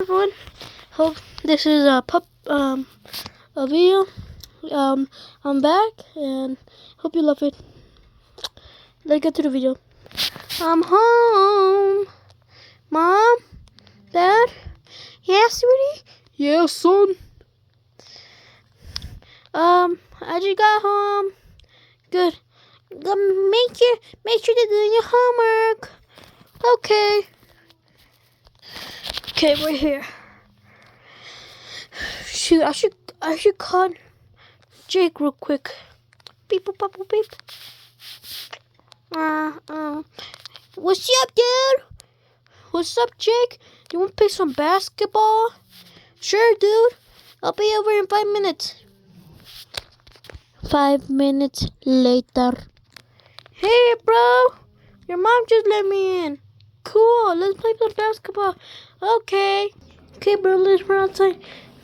everyone. Hope this is a video. I'm back and hope you love it. Let's get to the video. I'm home. Mom, Dad. Yeah, sweetie. Yeah, son. I just got home. Good. Make sure to do your homework. Okay. Okay, we're here. Shoot, I should call Jake real quick. Beep boop boop boop beep. What's up, dude? What's up, Jake? Do you want to play some basketball? Sure, dude. I'll be over in 5 minutes. 5 minutes later. Hey, bro. Your mom just let me in. Cool. Let's play some basketball. Okay. Okay, bro. Let's run outside.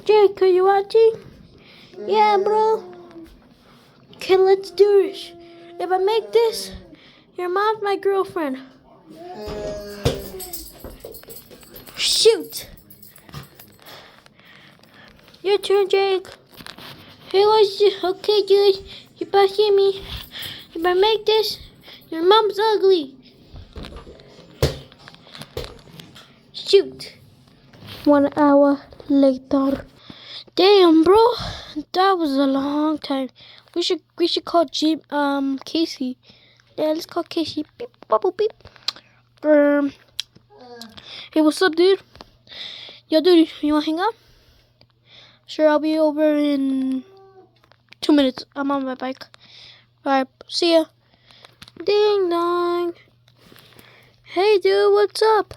Jake, are you watching? Yeah, bro. Okay, let's do this. If I make this, your mom's my girlfriend. Shoot. Your turn, Jake. Hey, what's this? Okay, dude. You better see me. If I make this, your mom's ugly. Shoot. 1 hour later. Damn, bro. That was a long time. We should call Casey. Yeah, let's call Casey. Beep, bubble, beep. Hey, what's up, dude? Yo, dude, you wanna hang out? Sure, I'll be over in 2 minutes. I'm on my bike. Alright, see ya. Ding dong. Hey, dude, what's up?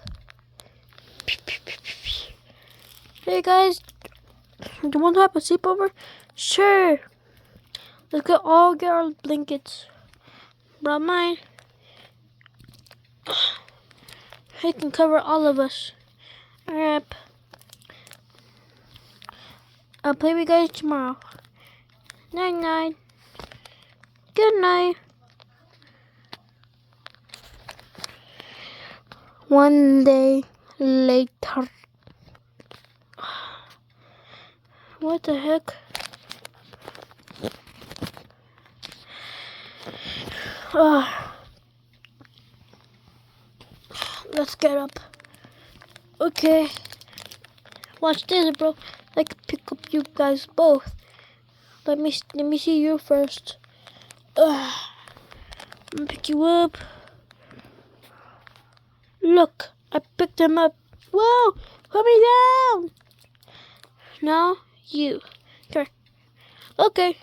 Hey, guys. Do you want to have a sleepover? Sure. Let's all get our blankets. Brought mine. It can cover all of us. Alright. I'll play with you guys tomorrow. Night night. Good night. 1 day later. What the heck? Let's get up. Okay. Watch this, bro. I can pick up you guys both. Let me see you first. I'm gonna pick you up. Look, I picked him up. Whoa! Put me down. Now you. Okay. Okay.